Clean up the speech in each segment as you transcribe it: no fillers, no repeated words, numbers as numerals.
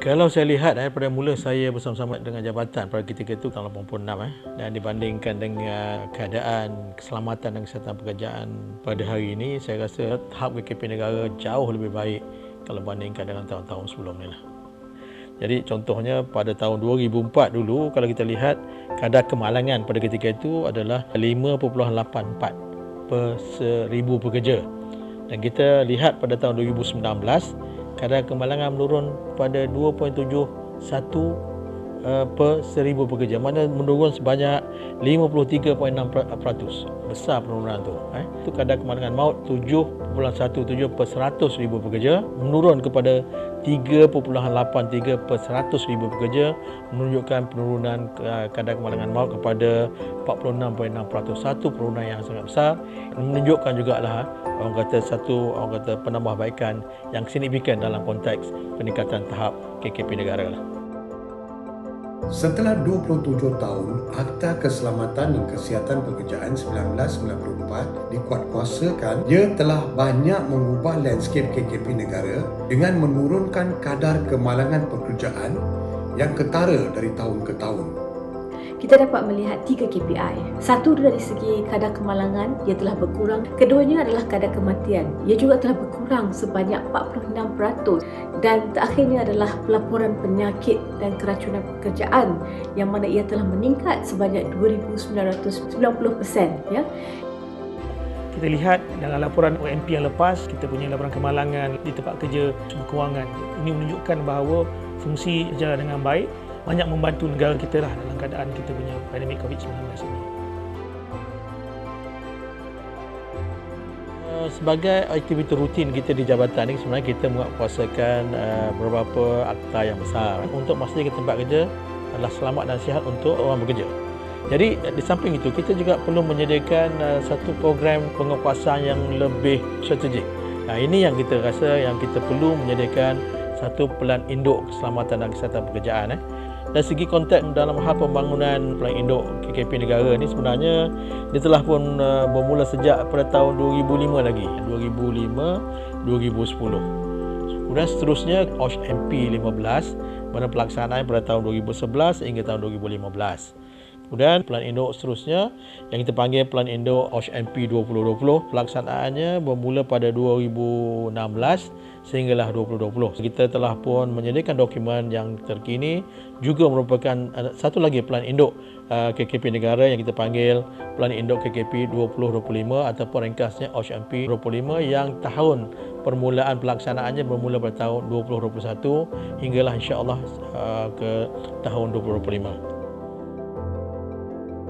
Kalau saya lihat pada mula saya bersama-sama dengan jabatan pada ketika itu tahun 86 dan dibandingkan dengan keadaan keselamatan dan kesihatan pekerjaan pada hari ini, saya rasa tahap KKP negara jauh lebih baik kalau bandingkan dengan tahun-tahun sebelum ni lah. Jadi contohnya pada tahun 2004 dulu, kalau kita lihat kadar kemalangan pada ketika itu adalah 5.84 per 1000 pekerja. Dan kita lihat pada tahun 2019 kadar kemalangan menurun pada 2.71 per 1000 pekerja, mana menurun sebanyak 53.6%. Besar penurunan tu. Itu kadar kemalangan maut 7.17 per 100,000 pekerja, menurun kepada 3.83 per 100,000 pekerja, menunjukkan penurunan kadar kemalangan maut kepada 46.6%. Satu penurunan yang sangat besar, menunjukkan jugalah orang kata penambahbaikan yang signifikan dalam konteks peningkatan tahap KKP negara lah. Setelah 27 tahun, Akta Keselamatan dan Kesihatan Pekerjaan 1994 dikuatkuasakan, ia telah banyak mengubah landscape KKP negara dengan menurunkan kadar kemalangan pekerjaan yang ketara dari tahun ke tahun. Kita dapat melihat 3 KPI. Satu dari segi kadar kemalangan, ia telah berkurang. Keduanya adalah kadar kematian. Ia juga telah berkurang sebanyak 46%. Dan terakhirnya adalah pelaporan penyakit dan keracunan pekerjaan yang mana ia telah meningkat sebanyak 2,990%. Ya. Kita lihat dalam laporan OMP yang lepas, kita punya laporan kemalangan di tempat kerja sumber kewangan. Ini menunjukkan bahawa fungsi berjalan dengan baik, banyak membantu negara kita lah dalam keadaan kita punya pandemik COVID-19 ini. Sebagai aktiviti rutin kita di jabatan ini, sebenarnya kita menguatkuasakan beberapa akta yang besar untuk memastikan tempat kerja adalah selamat dan sihat untuk orang bekerja. Jadi di samping itu, kita juga perlu menyediakan satu program penguatkuasaan yang lebih strategik. Ini yang kita rasa yang kita perlu menyediakan satu pelan induk keselamatan dan kesihatan pekerjaan. Dari segi konteks dalam hal pembangunan pelan induk KKP negara ni, sebenarnya dia telah pun bermula sejak pada tahun 2005 lagi, 2005-2010. Kemudian seterusnya OSH MP 15 mana pelaksanaan pada tahun 2011 hingga tahun 2015. Kemudian pelan induk seterusnya yang kita panggil pelan induk OSH MP 2020, pelaksanaannya bermula pada 2016 sehinggalah 2020. Kita telah pun menyediakan dokumen yang terkini, juga merupakan satu lagi pelan induk KKP negara yang kita panggil pelan induk KKP 2025 ataupun ringkasnya OSH MP 25 yang tahun permulaan pelaksanaannya bermula pada tahun 2021 hinggalah insya-Allah ke tahun 2025.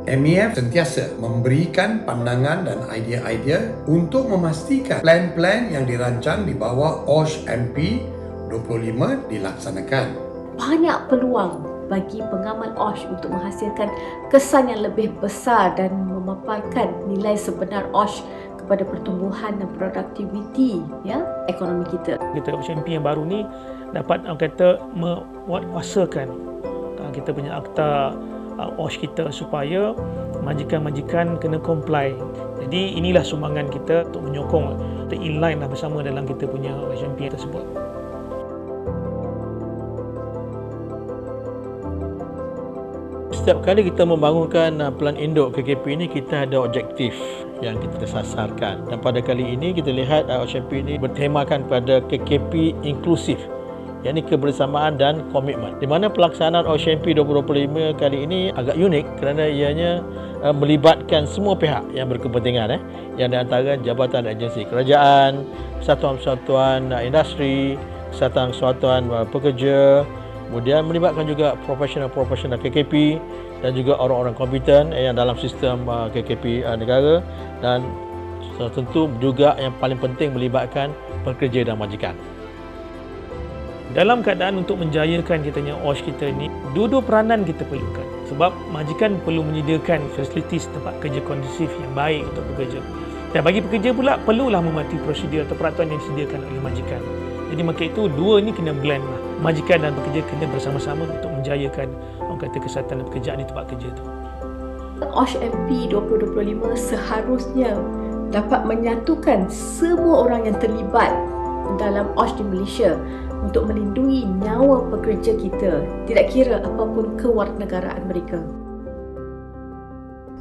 MEF sentiasa memberikan pandangan dan idea-idea untuk memastikan plan-plan yang dirancang di bawah OSH MP 25 dilaksanakan. Banyak peluang bagi pengamal OSH untuk menghasilkan kesan yang lebih besar dan memaparkan nilai sebenar OSH kepada pertumbuhan dan produktiviti ekonomi kita. Kita OSH MP yang baru ni dapat menguatkuasakan kita punya akta OSH kita supaya majikan-majikan kena comply. Jadi inilah sumbangan kita untuk menyokong kita inline lah bersama dalam kita punya OSH MP tersebut. Setiap kali kita membangunkan pelan induk KKP ini, kita ada objektif yang kita sasarkan. Dan pada kali ini kita lihat OSH MP ini bertemakan pada KKP inklusif, yakni kebersamaan dan komitmen. Di mana pelaksanaan OSH MP 2025 kali ini agak unik kerana ianya melibatkan semua pihak yang berkepentingan, yang di antara jabatan dan agensi kerajaan, persatuan-persatuan industri, persatuan-persatuan pekerja, kemudian melibatkan juga profesional-profesional KKP dan juga orang-orang kompeten yang dalam sistem KKP negara, dan tentu juga yang paling penting melibatkan pekerja dan majikan. Dalam keadaan untuk menjayakan kitanya OSH kita ni, dua-dua peranan kita perlukan. Sebab majikan perlu menyediakan fasilitis tempat kerja kondusif yang baik untuk pekerja. Dan bagi pekerja pula, perlulah mematuhi prosedur atau peraturan yang disediakan oleh majikan. Jadi maka itu dua ni kena blend lah. Majikan dan pekerja kena bersama-sama untuk menjayakan orang kata kesihatan dan pekerjaan di tempat kerja tu. OSH MP 2025 seharusnya dapat menyatukan semua orang yang terlibat dalam OSH di Malaysia untuk melindungi nyawa pekerja kita, tidak kira apapun kewarganegaraan mereka.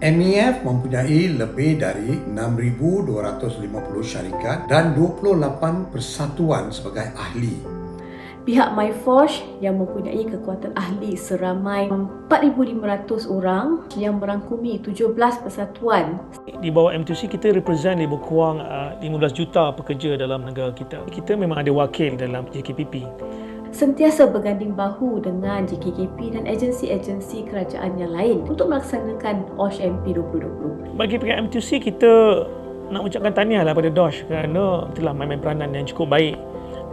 MEF mempunyai lebih dari 6,250 syarikat dan 28 persatuan sebagai ahli. Pihak MyForge yang mempunyai kekuatan ahli seramai 4,500 orang yang merangkumi 17 persatuan. Di bawah M2C kita represent lebih kurang 15 juta pekerja dalam negara kita. Kita memang ada wakil dalam JKPP. Sentiasa berganding bahu dengan JKKP dan agensi-agensi kerajaan yang lain untuk melaksanakan OSH MP 2020. Bagi pihak M2C, kita nak ucapkan tahniah pada DOSH kerana telah main peranan yang cukup baik.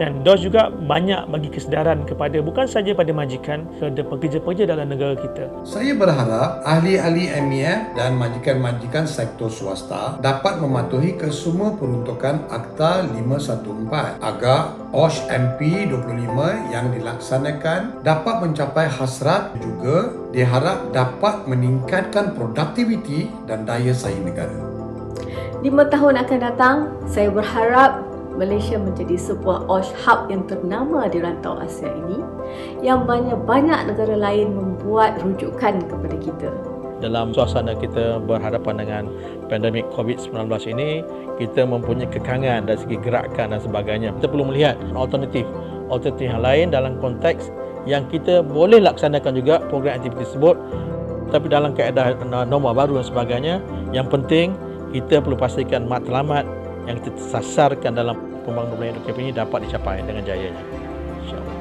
Dan DOSH juga banyak bagi kesedaran kepada bukan saja pada majikan, kepada pekerja-pekerja dalam negara kita. Saya berharap ahli-ahli MEF dan majikan-majikan sektor swasta dapat mematuhi kesemua peruntukan Akta 514 agar OSH MP 25 yang dilaksanakan dapat mencapai hasrat, juga diharap dapat meningkatkan produktiviti dan daya saing negara. 5 tahun akan datang, saya berharap Malaysia menjadi sebuah OSH hub yang ternama di rantau Asia ini, yang banyak-banyak negara lain membuat rujukan kepada kita. Dalam suasana kita berhadapan dengan pandemik COVID-19 ini, kita mempunyai kekangan dari segi gerakan dan sebagainya. Kita perlu melihat alternatif yang lain dalam konteks yang kita boleh laksanakan juga program aktiviti tersebut, tapi dalam kaedah norma baru dan sebagainya. Yang penting kita perlu pastikan matlamat yang kita sasarkan dalam pembangunan KKP ini dapat dicapai dengan jayanya. InsyaAllah.